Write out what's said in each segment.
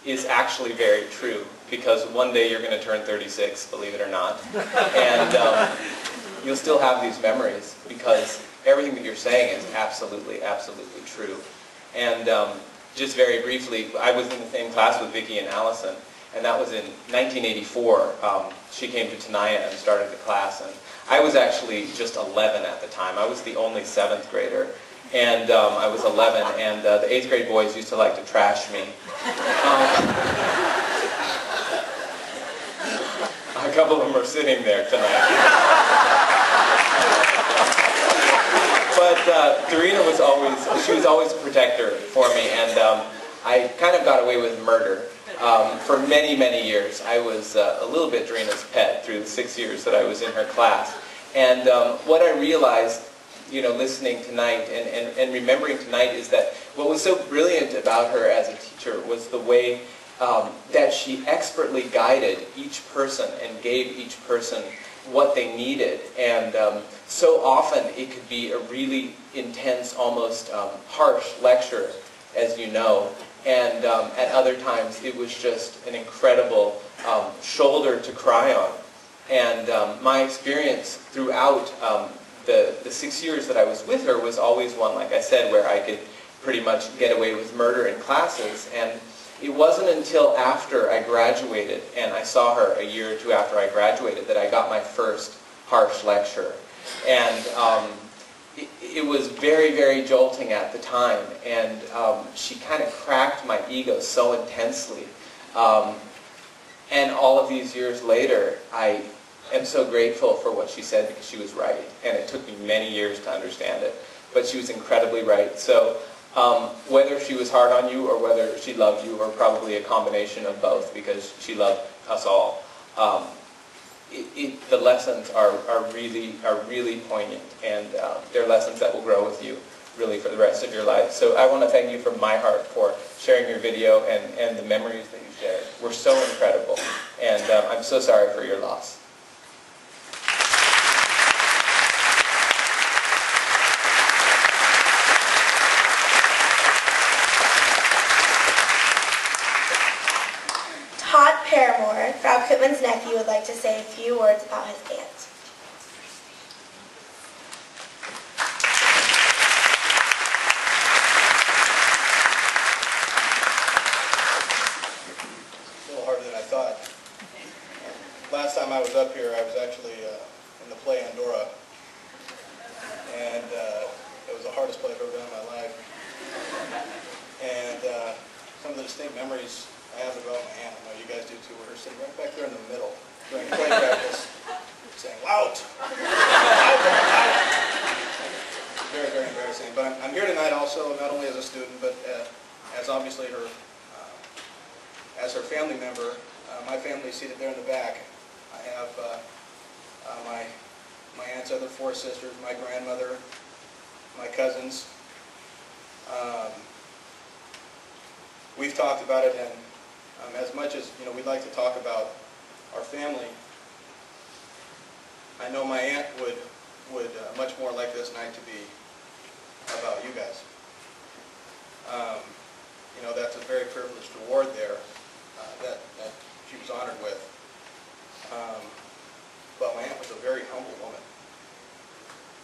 is actually very true, because one day you're going to turn 36, believe it or not, and you'll still have these memories because everything that you're saying is absolutely, absolutely true. And just very briefly, I was in the same class with Vicki and Allison, and that was in 1984. She came to Tenaya and started the class, and I was actually just 11 at the time. I was the only 7th grader, and I was 11, and the 8th grade boys used to like to trash me. A couple of them are sitting there tonight. But Dorina was always a protector for me, and I kind of got away with murder. For many, many years, I was a little bit Dorina's pet through the 6 years that I was in her class. And what I realized, you know, listening tonight and remembering tonight is that what was so brilliant about her as a teacher was the way that she expertly guided each person and gave each person what they needed. And so often it could be a really intense, almost harsh lecture, as you know. And at other times it was just an incredible shoulder to cry on. And my experience throughout the 6 years that I was with her was always one, like I said, where I could pretty much get away with murder in classes. And it wasn't until after I graduated, and I saw her a year or two after I graduated, that I got my first harsh lecture. And it was very, very jolting at the time, and she kind of cracked my ego so intensely. And all of these years later, I am so grateful for what she said, because she was right, and it took me many years to understand it. But she was incredibly right. So whether she was hard on you or whether she loved you, or probably a combination of both, because she loved us all, the lessons are really poignant, and they're lessons that will grow with you really for the rest of your life. So I want to thank you from my heart for sharing your video and the memories that you shared. Were so incredible, and I'm so sorry for your loss. Frau Koopman's nephew would like to say a few words about his aunt. A little harder than I thought. Last time I was up here, I was actually in the play Andorra, and it was the hardest play I've ever done in my life. And some of the distinct memories I have about my aunt, I know you guys do too, where her sitting right back there in the middle during play practice, saying, "Loud! Loud! Loud!" Very, very embarrassing. But I'm here tonight also, not only as a student, but as obviously her, as her family member. My family is seated there in the back. I have my aunt's other 4 sisters, my grandmother, my cousins. We've talked about it, and as much as we'd like to talk about our family, I know my aunt would much more like this night to be about you guys. That's a very privileged award there that she was honored with. But my aunt was a very humble woman,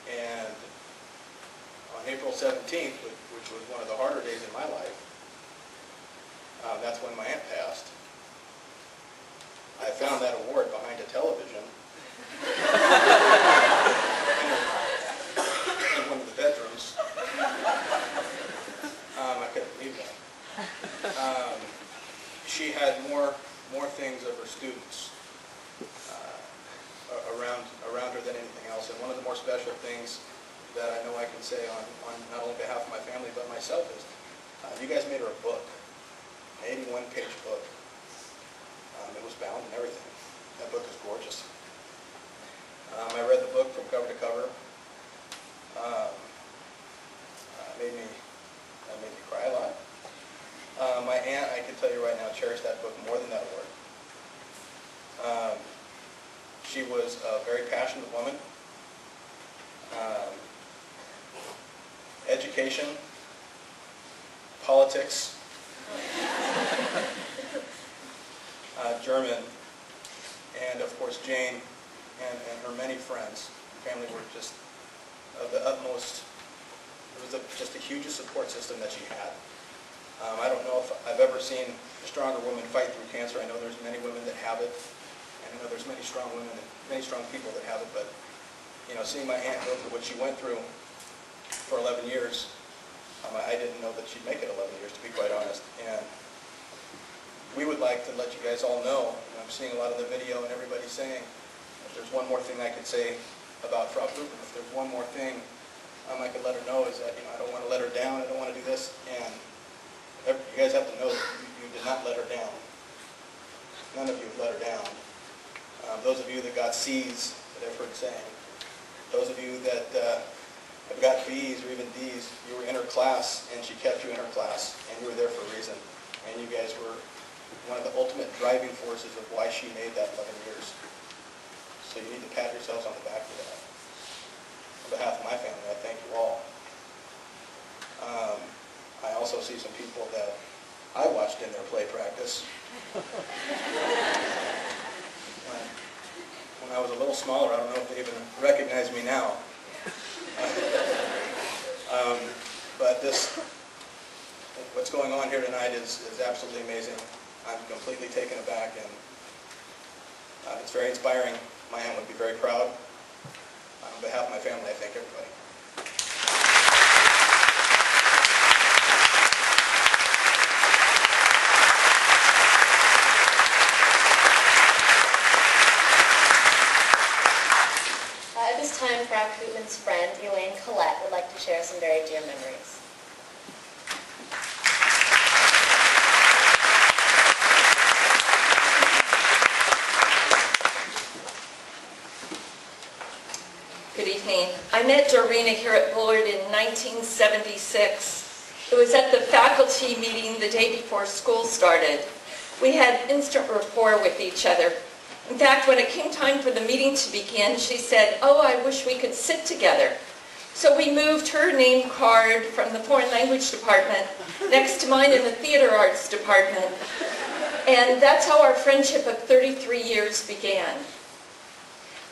and on April 17th, which was one of the harder days in my life, that's when my aunt passed. I found that award behind a television in one of the bedrooms. I couldn't believe that. She had more things of her students around her than anything else. And one of the more special things that I know I can say on not only behalf of my family but myself is you guys made her a book. 81-page book. It was bound and everything. That book is gorgeous. I read the book from cover to cover. That made me cry a lot. My aunt, I can tell you right now, cherished that book more than that award. She was a very passionate woman. Education, politics, Jane and her many friends and family were just of the utmost. It was just the hugest support system that she had. I don't know if I've ever seen a stronger woman fight through cancer. I know there's many women that have it, and I know there's many strong women and many strong people that have it, but you know, seeing my aunt go through what she went through for 11 years, I didn't know that she'd make it 11 years, to be quite honest. And we would like to let you guys all know, and I'm seeing a lot of the video and everybody saying, if there's one more thing I could say about Frau Koopman, if there's one more thing I could let her know, is that, you know, I don't want to let her down, I don't want to do this, and you guys have to know that you did not let her down. None of you have let her down. Those of you that got C's, that I've heard saying, those of you that have got B's or even D's, you were in her class and she kept you in her class and you were there for a reason. And you guys were one of the ultimate driving forces of why she made that 11 years. So you need to pat yourselves on the back for that. On behalf of my family, I thank you all. I also see some people that I watched in their play practice. When I was a little smaller, I don't know if they even recognize me now. But what's going on here tonight is absolutely amazing. I'm completely taken aback, and it's very inspiring. My aunt would be very proud. On behalf of my family, I thank everybody. At this time, Frau Koopman's friend, Elaine Collette, would like to share some very dear memories. Good evening. I met Dorina here at Bullard in 1976. It was at the faculty meeting the day before school started. We had instant rapport with each other. In fact, when it came time for the meeting to begin, she said, "Oh, I wish we could sit together." So we moved her name card from the foreign language department next to mine in the theater arts department. And that's how our friendship of 33 years began.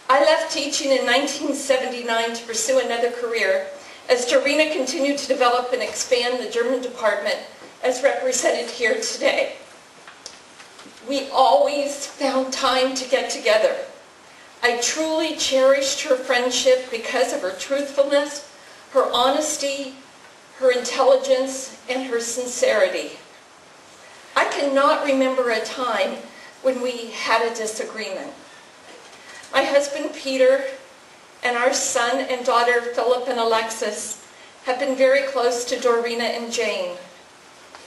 I left teaching in 1979 to pursue another career as Dorina continued to develop and expand the German department as represented here today. We always found time to get together. I truly cherished her friendship because of her truthfulness, her honesty, her intelligence, and her sincerity. I cannot remember a time when we had a disagreement. My husband Peter and our son and daughter Philip and Alexis have been very close to Dorina and Jane.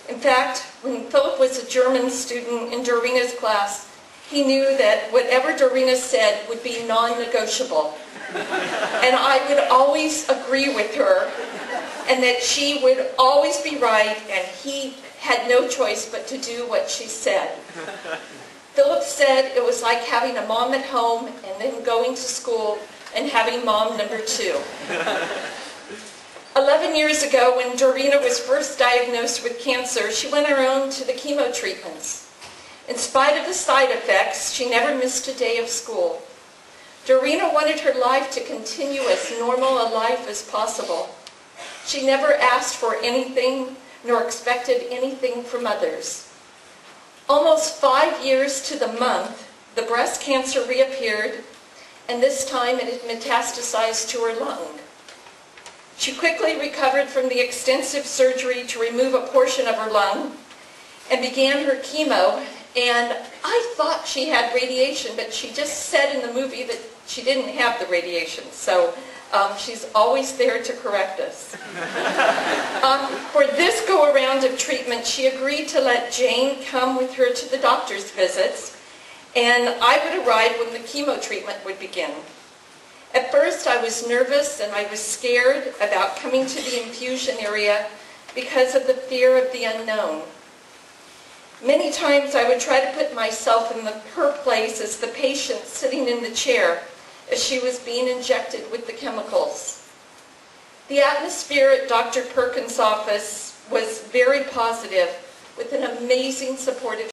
In fact, when Philip was a German student in Dorina's class, he knew that whatever Dorina said would be non-negotiable. And I would always agree with her, and that she would always be right, and he had no choice but to do what she said. Philip said it was like having a mom at home and then going to school and having mom number 2. 11 years ago, when Dorina was first diagnosed with cancer, she went alone to the chemo treatments. In spite of the side effects, she never missed a day of school. Dorina wanted her life to continue as normal a life as possible. She never asked for anything, nor expected anything from others. Almost 5 years to the month, the breast cancer reappeared, and this time it had metastasized to her lung. She quickly recovered from the extensive surgery to remove a portion of her lung and began her chemo. And I thought she had radiation, but she just said in the movie that she didn't have the radiation. So she's always there to correct us. For this go-around of treatment, she agreed to let Jane come with her to the doctor's visits, and I would arrive when the chemo treatment would begin. At first, I was nervous and I was scared about coming to the infusion area because of the fear of the unknown. Many times I would try to put myself in her place as the patient sitting in the chair as she was being injected with the chemicals. The atmosphere at Dr. Perkins' office was very positive, with an amazing supportive